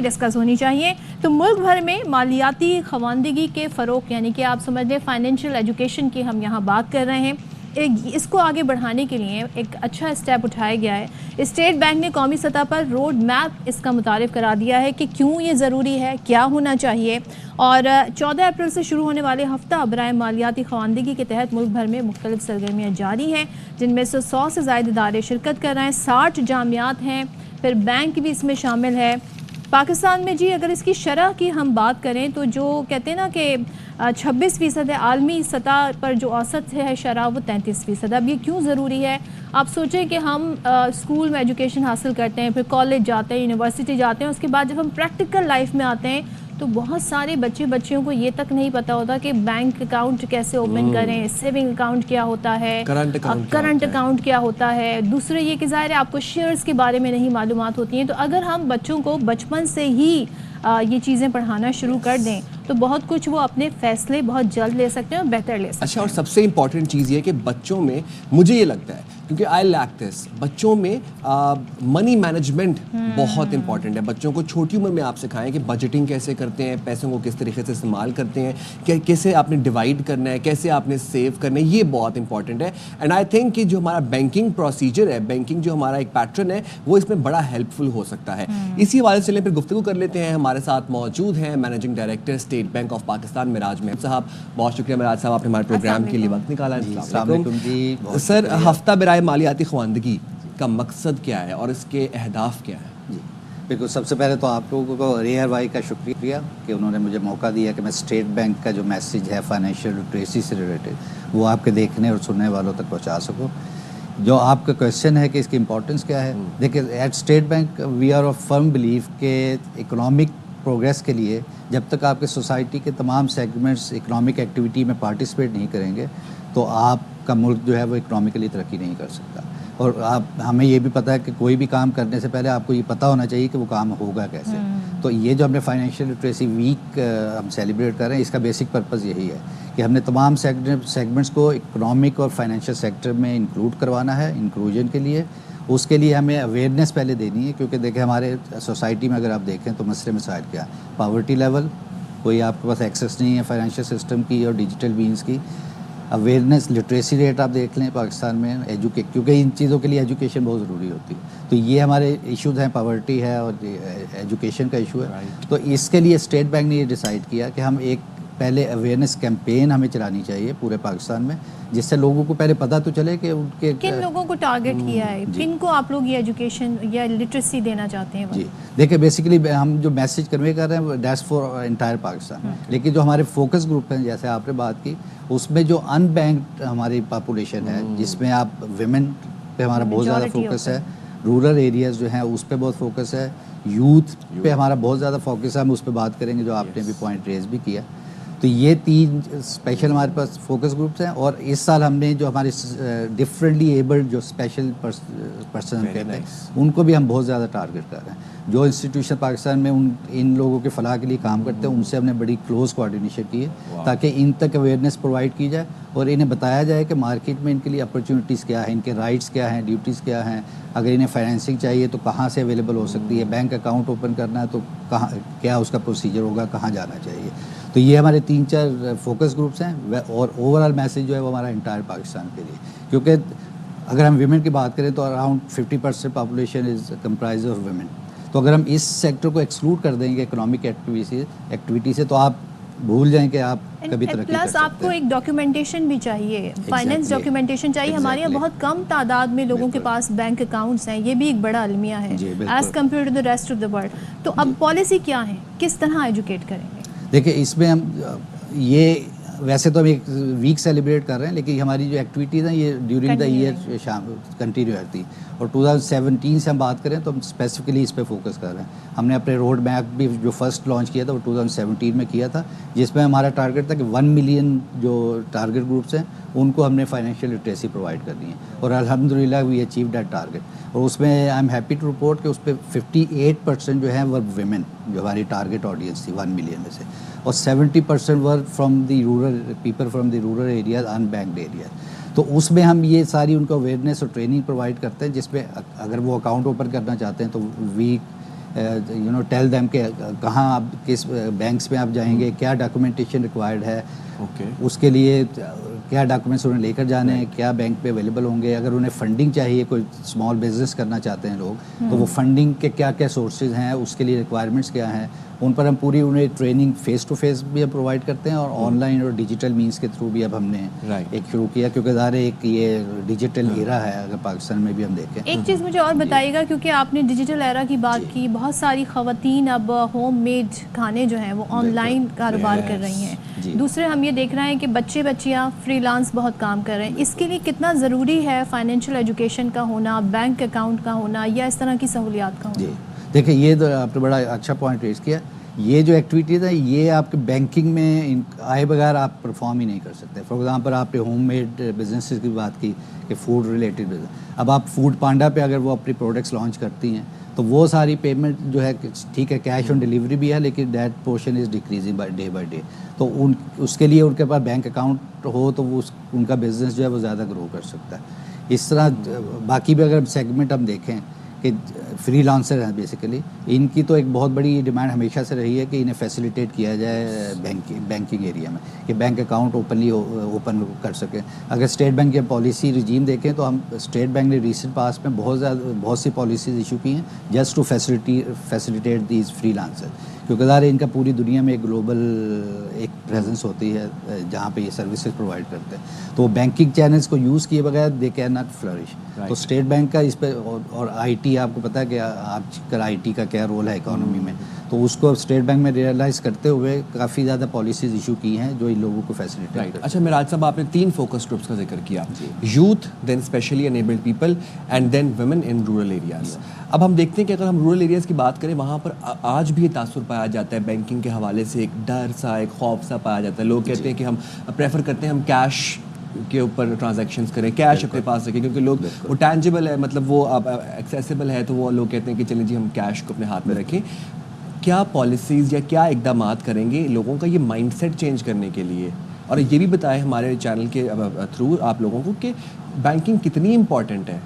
Discuss ہونی چاہیے. تو ملک بھر میں مالیاتی خواندگی کے فروغ یعنی کہ آپ سمجھ لیں فائنینشیل ایجوکیشن کی ہم یہاں بات کر رہے ہیں. اس کو آگے بڑھانے کے لیے ایک اچھا اسٹیپ اٹھایا گیا ہے. اسٹیٹ بینک نے قومی سطح پر روڈ میپ اس کا متعارف کرا دیا ہے کہ کیوں یہ ضروری ہے, کیا ہونا چاہیے. اور 14 اپریل سے شروع ہونے والے ہفتہ برائے مالیاتی خواندگی کے تحت ملک بھر میں مختلف سرگرمیاں جاری ہیں, جن میں سے 100 سے زائد ادارے شرکت کر رہے ہیں. 60 جامعات ہیں, پھر بینک بھی اس میں شامل ہے. پاکستان میں جی اگر اس کی شرح کی ہم بات کریں تو جو کہتے ہیں نا کہ 26% ہے, عالمی سطح پر جو اوسط ہے شرح وہ 33%. اب یہ کیوں ضروری ہے؟ آپ سوچیں کہ ہم اسکول میں ایجوکیشن حاصل کرتے ہیں, پھر کالج جاتے ہیں, یونیورسٹی جاتے ہیں, اس کے بعد جب ہم پریکٹیکل لائف میں آتے ہیں تو بہت سارے بچیوں کو یہ تک نہیں پتا ہوتا کہ بینک اکاؤنٹ کیسے اوپن کریں, سیونگ اکاؤنٹ کیا ہوتا ہے, کرنٹ اکاؤنٹ کیا ہوتا ہے. دوسرے یہ کہ ظاہر ہے آپ کو شیئرز کے بارے میں نہیں معلومات ہوتی ہیں. تو اگر ہم بچوں کو بچپن سے ہی یہ چیزیں پڑھانا شروع کر دیں تو بہت کچھ وہ اپنے فیصلے بہت جلد لے سکتے ہیں اور بہتر لے سکتے ہیں. اچھا, اور سب سے امپورٹنٹ چیز یہ کہ بچوں میں مجھے یہ لگتا ہے کیونکہ آئی لیک دس, بچوں میں منی مینجمنٹ بہت امپورٹنٹ ہے. بچوں کو چھوٹی عمر میں آپ سکھائیں کہ بجٹنگ کیسے کرتے ہیں, پیسوں کو کس طریقے سے استعمال کرتے ہیں, کیسے آپ نے ڈیوائڈ کرنا ہے, کیسے آپ نے سیو کرنا ہے, یہ بہت امپورٹنٹ ہے. اینڈ آئی تھنک کہ جو ہمارا بینکنگ پروسیجر ہے, بینکنگ جو ہمارا ایک پیٹرن ہے, وہ اس میں بڑا ہیلپ فل ہو سکتا ہے. اسی حوالے سے پھر گفتگو کر لیتے ہیں. ہمارے ساتھ موجود ہیں managing director State Bank of Pakistan Miraj Mohib صاحب. بہت شکریہ مراج صاحب, آپ نے ہمارے پروگرام کے لیے وقت نکالا. السلام علیکم جی. سر, ہفتہ برائے مالیاتی خواندگی کا مقصد کیا ہے اور اس کے اہداف کیا ہیں؟ جی بالکل, سب سے پہلے تو آپ لوگوں کو ریئر وائی کا شکریہ کہ انہوں نے مجھے موقع دیا کہ میں اسٹیٹ بینک کا جو میسیج ہے فائنینشیل لٹریسی سے ریلیٹڈ وہ آپ کے دیکھنے اور سننے والوں تک پہنچا سکوں. جو آپ کا کویشچن ہے کہ اس کی امپورٹنس کیا ہے, دیکھیں at State Bank we are of firm belief کہ اکنامک پروگریس کے لیے جب تک آپ کے سوسائٹی کے تمام سیگمنٹس اکنامک ایکٹیویٹی میں پارٹیسپیٹ نہیں کریں گے تو آپ کا ملک جو ہے وہ اکنامکلی ترقی نہیں کر سکتا. اور ہمیں یہ بھی پتہ ہے کہ کوئی بھی کام کرنے سے پہلے آپ کو یہ پتہ ہونا چاہیے کہ وہ کام ہوگا کیسے. تو یہ جو ہم نے فائنینشیل لٹریسی ویک ہم سیلیبریٹ کر رہے ہیں, اس کا بیسک پرپز یہی ہے کہ ہم نے تمام سیگمنٹس کو اکنامک اور فائنینشیل سیکٹر میں انکلوڈ کروانا ہے انکلوژن کے لیے. اس کے لیے ہمیں اویئرنیس پہلے دینی ہے, کیونکہ دیکھیں ہمارے سوسائٹی میں اگر آپ دیکھیں تو مسئلے مسائل کیا ہے. پاورٹی لیول, کوئی آپ کے پاس ایکسیس نہیں ہے فائنینشیل سسٹم کی اور ڈیجیٹل مینس کی. اویئرنیس لٹریسی ریٹ آپ دیکھ لیں پاکستان میں, کیونکہ ان چیزوں کے لیے ایجوکیشن بہت ضروری ہوتی ہے. تو یہ ہمارے ایشوز ہیں, پاورٹی ہے اور ایجوکیشن کا ایشو ہے. تو اس کے لیے اسٹیٹ بینک نے یہ ڈیسائیڈ کیا کہ ہم ایک پہلے اویئرنیس کیمپین ہمیں چلانی چاہیے پورے پاکستان میں, جس سے لوگوں کو پہلے پتہ تو چلے کہ ان کے کن لوگوں کو ٹارگٹ کیا ہے, کن کو آپ لوگ یہ ایجوکیشن یا لٹریسی دینا چاہتے ہیں. جی دیکھیں بیسیکلی ہم جو میسیج کنوے کر رہے ہیں دیٹس فار انٹائر پاکستان, لیکن جو ہمارے فوکس گروپ ہیں جیسے آپ نے بات کی, اس میں جو ان بینکڈ ہماری پاپولیشن ہے جس میں آپ ویمن پہ ہمارا بہت زیادہ فوکس ہے, رورل ایریاز جو ہیں اس پہ بہت فوکس ہے, یوتھ پہ ہمارا بہت زیادہ فوکس ہے. ہم اس پہ بات کریں گے جو آپ نے بھی پوائنٹ ریز بھی کیا. تو یہ 3 اسپیشل ہمارے پاس فوکس گروپس ہیں. اور اس سال ہم نے جو ہمارے ڈفرینٹلی ایبلڈ جو اسپیشل پرسن کہتے ہیں ان کو بھی ہم بہت زیادہ ٹارگٹ کر رہے ہیں. جو انسٹیٹیوشن پاکستان میں ان لوگوں کے فلاح کے لیے کام کرتے ہیں ان سے ہم نے بڑی کلوز کوآرڈینیشن کی ہے تاکہ ان تک اویئرنیس پرووائڈ کی جائے اور انہیں بتایا جائے کہ مارکیٹ میں ان کے لیے اپرچونیٹیز کیا ہیں, ان کے رائٹس کیا ہیں, ڈیوٹیز کیا ہیں. اگر انہیں فائنینسنگ چاہیے تو کہاں سے اویلیبل ہو سکتی ہے, بینک اکاؤنٹ اوپن کرنا ہے تو کہاں کیا اس کا پروسیجر ہوگا, کہاں جانا چاہیے. تو یہ ہمارے 3-4 فوکس گروپس ہیں. اور اوور آل میسیج جو ہے وہ ہمارا انٹائر پاکستان کے لیے, کیونکہ اگر ہم ویمن کی بات کریں تو around 50% population is comprise of women. تو اگر ہم اس سیکٹر کو ایکسکلوڈ کر دیں گے اکنامک ایکٹیویٹی سے تو آپ بھول جائیں کہ آپ کبھی ترقی کر سکتے ہیں. پلس آپ کو ایک ڈاکیومنٹیشن بھی چاہیے, فائنینس ڈاکیومنٹیشن چاہیے. ہمارے یہاں بہت کم تعداد میں لوگوں کے پاس بینک اکاؤنٹس ہیں, یہ بھی ایک بڑا المیہ ہے as compare to the rest of the world. تو اب پالیسی کیا ہے, کس طرح ایجوکیٹ کریں گے؟ دیکھیں اس میں ہم یہ ویسے تو ہم ایک ویک سیلیبریٹ کر رہے ہیں لیکن ہماری جو ایکٹیویٹیز ہیں یہ ڈیورنگ دا ایئر کنٹینیو رہتی. اور 2017 سے ہم بات کریں تو ہم اسپیسیفکلی اس پہ فوکس کر رہے ہیں. ہم نے اپنے روڈ میپ بھی جو فرسٹ لانچ کیا تھا وہ 2017 میں کیا تھا, جس میں ہمارا ٹارگیٹ تھا کہ 1 ملین جو ٹارگیٹ گروپس ہیں ان کو ہم نے فائنینشیل لٹریسی پرووائڈ کرنی ہے. اور الحمدللہ وی اچیو دیٹ ٹارگیٹ. اور اس میں I am happy to report کہ اس پہ 58% جو ہیں وہ ویمن, جو ہماری ٹارگیٹ آڈینس تھی 1 ملین میں سے, اور 70% were from the rural people from the rural areas unbanked areas. تو اس میں ہم یہ ساری ان کو اویئرنیس اور ٹریننگ پرووائڈ کرتے ہیں, جس میں اگر وہ اکاؤنٹ اوپن کرنا چاہتے ہیں تو وی یو نو ٹیل دیم کہ کہاں آپ کس بینکس میں آپ جائیں گے, کیا ڈاکومنٹیشن ریکوائرڈ ہے, اس کے لیے کیا ڈاکومنٹس انہیں لے کر جانے ہیں, کیا بینک پہ اویلیبل ہوں گے, اگر انہیں فنڈنگ چاہیے, کوئی اسمال بزنس کرنا چاہتے ہیں لوگ تو وہ فنڈنگ کے کیا کیا سورسز ہیں, اس کے لیے ریکوائرمنٹس کیا ہیں, ان پر ہم پوری انہیں ٹریننگ فیس ٹو فیس بھی پرووائڈ کرتے ہیں, اور آن لائن اور ڈیجیٹل مینس کے تھرو بھی اب ہم نے ایک شروع کیا, کیونکہ ظاہر ایک یہ ڈیجیٹل ایرا ہے اگر پاکستان میں بھی ہم دیکھیں. ایک چیز مجھے اور بتائیے گا, کیونکہ آپ نے ڈیجیٹل ایرا کی بات کی, بہت ساری خواتین اب ہوم میڈ کھانے جو ہیں وہ آن لائن کاروبار کر رہی ہیں, دوسرے ہم یہ دیکھ رہے ہیں کہ بچیاں فری لانس بہت کام کر رہے ہیں. اس کے لیے کتنا ضروری ہے فائنینشیل ایجوکیشن کا ہونا, بینک اکاؤنٹ کا ہونا, یا اس طرح کی سہولیات کا ہونا؟ دیکھیں یہ تو آپ نے بڑا اچھا پوائنٹ ریز کیا. یہ جو ایکٹیویٹیز ہیں یہ آپ کے بینکنگ میں آئے بغیر آپ پرفارم ہی نہیں کر سکتے. فار ایگزامپل آپ نے ہوم میڈ بزنسز کی بات کی کہ فوڈ ریلیٹڈ بزنس, اب آپ فوڈ پانڈا پہ اگر وہ اپنی پروڈکٹس لانچ کرتی ہیں تو وہ ساری پیمنٹ جو ہے ٹھیک ہے کیش آن ڈیلیوری بھی ہے, لیکن that portion is decreasing by day, تو اس کے لیے ان کے پاس بینک اکاؤنٹ ہو تو وہ ان کا بزنس جو ہے وہ زیادہ گرو کر سکتا ہے. اس طرح باقی بھی اگر سیگمنٹ ہم دیکھیں کہ فری لانسر ہیں بیسیکلی, ان کی تو ایک بہت بڑی ڈیمانڈ ہمیشہ سے رہی ہے کہ انہیں فیسیلیٹیٹ کیا جائے بینکنگ ایریا میں, کہ بینک اکاؤنٹ اوپنلی اوپن کر سکیں. اگر اسٹیٹ بینک کی پالیسی رجیم دیکھیں تو ہم اسٹیٹ بینک نے ریسنٹ پاس میں بہت سی پالیسیز ایشو کی ہیں جسٹ ٹو فیسیلیٹیٹ دیز فری لانسر, کیونکہ ظاہر ان کا پوری دنیا میں ایک گلوبل ایک پریزنس ہوتی ہے جہاں پہ یہ سروسز پرووائڈ کرتے ہیں, تو وہ بینکنگ چینلز کو یوز کیے بغیر دے کین ناٹ فلرش. تو اسٹیٹ بینک کا اس پہ اور آئی ٹی, آپ کو پتہ ہے کہ آج کل آئی ٹی کا کیا رول ہے اکانومی میں, تو اس کو اسٹیٹ بینک میں ریئلائز کرتے ہوئے کافی زیادہ پالیسیز ایشو کی ہیں جو ان لوگوں کو فیسیلیٹیٹ کرتے ہیں. اچھا میراج صاحب, آپ نے 3 فوکس گروپس کا ذکر کیا, youth, then specially enabled people, and then women in rural areas. اب ہم دیکھتے ہیں کہ اگر ہم رورل ایریاز کی بات کریں وہاں پر آج بھی یہ تاثر پایا جاتا ہے بینکنگ کے حوالے سے, ایک ڈر سا, ایک خوف سا پایا جاتا ہے. لوگ کہتے ہیں کہ ہم پریفر کرتے ہیں ہم کیش کے اوپر ٹرانزیکشنز کریں, کیش اپنے پاس رکھیں, کیونکہ لوگ وہ ٹینجیبل ہے, مطلب وہ ایکسیسیبل ہے, تو وہ لوگ کہتے ہیں کہ چلیں جی ہم کیش کو اپنے ہاتھ میں رکھیں. کیا پالیسیز یا کیا اقدامات کریں گے لوگوں کا یہ مائنڈ سیٹ چینج کرنے کے لیے, اور یہ بھی بتائیں ہمارے چینل کے تھرو آپ لوگوں کو کہ بینکنگ کتنی امپورٹنٹ ہے؟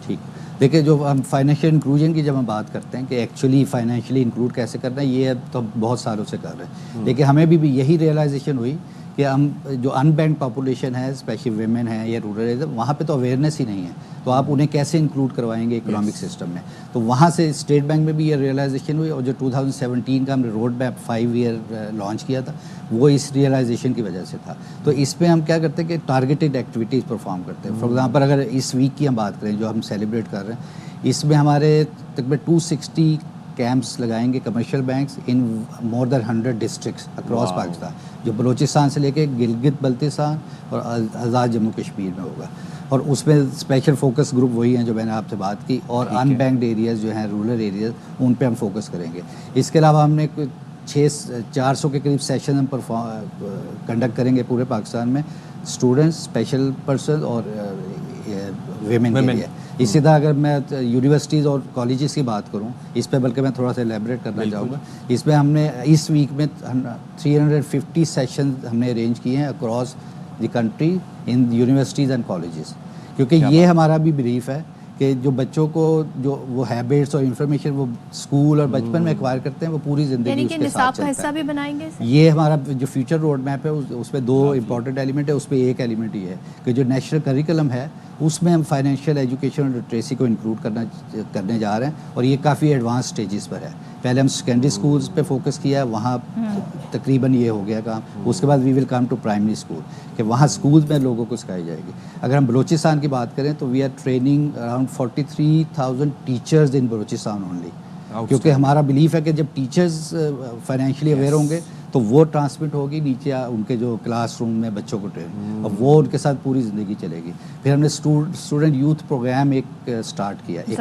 ٹھیک, دیکھیں جو ہم فائنینشیل انکلوژن کی جب ہم بات کرتے ہیں کہ ایکچولی فائنینشلی انکلوڈ کیسے کرنا ہے, یہ اب تو بہت سالوں سے کر رہے ہیں, لیکن ہمیں بھی یہی ریئلائزیشن ہوئی کہ ہم جو ان بینک پاپولیشن ہے, اسپیشلی ویمن ہیں یا رورل ایریا, وہاں پہ تو اویئرنیس ہی نہیں ہے, تو آپ انہیں کیسے انکلوڈ کروائیں گے اکنامک سسٹم میں. تو وہاں سے اسٹیٹ بینک میں بھی یہ ریئلائزیشن ہوئی, اور جو 2017 کا ہم نے روڈ میپ 5 ایئر لانچ کیا تھا وہ اس ریئلائزیشن کی وجہ سے تھا. تو اس پہ ہم کیا کرتے ہیں کہ ٹارگیٹڈ ایکٹیویٹیز پرفارم کرتے ہیں. فار ایگزامپل اگر اس ویک کی ہم بات کریں جو ہم سیلیبریٹ کر رہے ہیں, اس میں ہمارے تقریباً 260 کیمپس لگائیں گے commercial banks in more than 100 districts across Pakistan, جو بلوچستان سے لے کے گلگت بلتستان اور آزاد جموں کشمیر میں ہوگا. اور اس میں اسپیشل فوکس گروپ وہی ہیں جو میں نے آپ سے بات کی, اور ان بینکڈ ایریاز جو ہیں رورل ایریاز ان پہ ہم فوکس کریں گے. اس کے علاوہ ہم نے 400 کے قریب سیشن ہم کنڈکٹ کریں گے پورے پاکستان میں, اسٹوڈنٹس, اسپیشل پرسن اور ویمن کے لیے. اسی طرح اگر میں یونیورسٹیز اور کالجز کی بات کروں, اس پہ بلکہ میں تھوڑا سا ایلیبریٹ کرنا چاہوں گا. اس میں ہم نے اس ویک میں 350 سیشن ہم نے ارینج کیے ہیں across the country in universities and colleges, کیونکہ یہ ہمارا بھی بلیف ہے کہ جو بچوں کو جو وہ ہیبٹس اور انفارمیشن وہ اسکول اور بچپن میں ایکوائر کرتے ہیں وہ پوری زندگی اس کے ساتھ چلتا ہے. حصہ بھی بنائیں گے. یہ ہمارا جو فیوچر روڈ میپ ہے اس میں 2 امپورٹنٹ ایلیمنٹ ہے. اس پہ ایک ایلیمنٹ یہ ہے کہ جو نیشنل کریکولم ہے اس میں ہم فائنینشیل ایجوکیشن اور لٹریسی کو انکلوڈ کرنے جا رہے ہیں, اور یہ کافی ایڈوانس سٹیجز پر ہے. پہلے ہم سیکنڈری اسکولز پہ فوکس کیا ہے, وہاں تقریباً یہ ہو گیا کام. اس کے بعد وی ول کم ٹو پرائمری اسکول کہ وہاں اسکولز میں لوگوں کو سکھائی جائے گی. اگر ہم بلوچستان کی بات کریں تو we are training around 43,000 teachers in Balochistan only, کیونکہ ہمارا بلیف ہے کہ جب ٹیچرز فائنینشلی اویئر ہوں گے تو وہ ٹرانسمٹ ہوگی نیچے ان کے جو کلاس روم میں بچوں کو ٹرین, اور وہ ان کے ساتھ پوری زندگی چلے گی. پھر ہم نے اسٹوڈنٹ یوتھ پروگرام ایک اسٹارٹ کیا, ایک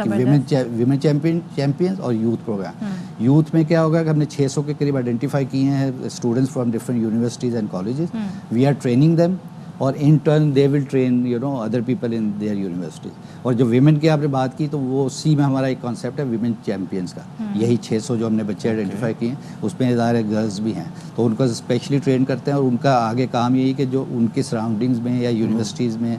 ویمن چیمپئنز اور یوتھ پروگرام. یوتھ میں کیا ہوگا کہ ہم نے 600 کے قریب آئیڈینٹیفائی کیے ہیں students from different universities and colleges. We are training them, اور in turn they will train other people in their universities. اور جو ویمن کی آپ نے بات کی تو وہ اسی میں ہمارا ایک کانسیپٹ ہے ویمن چیمپئنس کا. یہی 600 جو ہم نے بچے آئیڈینٹیفائی کیے ہیں اس میں ادارے گرلز بھی ہیں, تو ان کو اسپیشلی ٹرین کرتے ہیں, اور ان کا آگے کام یہی کہ جو ان کے سراؤنڈنگز میں یا یونیورسٹیز میں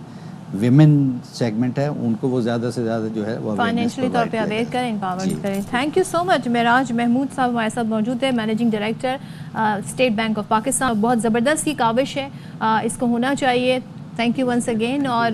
ویمن سیگمنٹ ہے ان کو وہ زیادہ سے زیادہ جو ہے وہ فائنینشلی طور پہ اویئر کریں، امپاورمنٹ کریں. Thank you so much. Meraj Mahmood sahab ہمارے ساتھ موجود ہے، managing director State Bank of Pakistan. بہت زبردست یہ کاوش ہے، اس کو ہونا چاہیے. Thank you once again. اور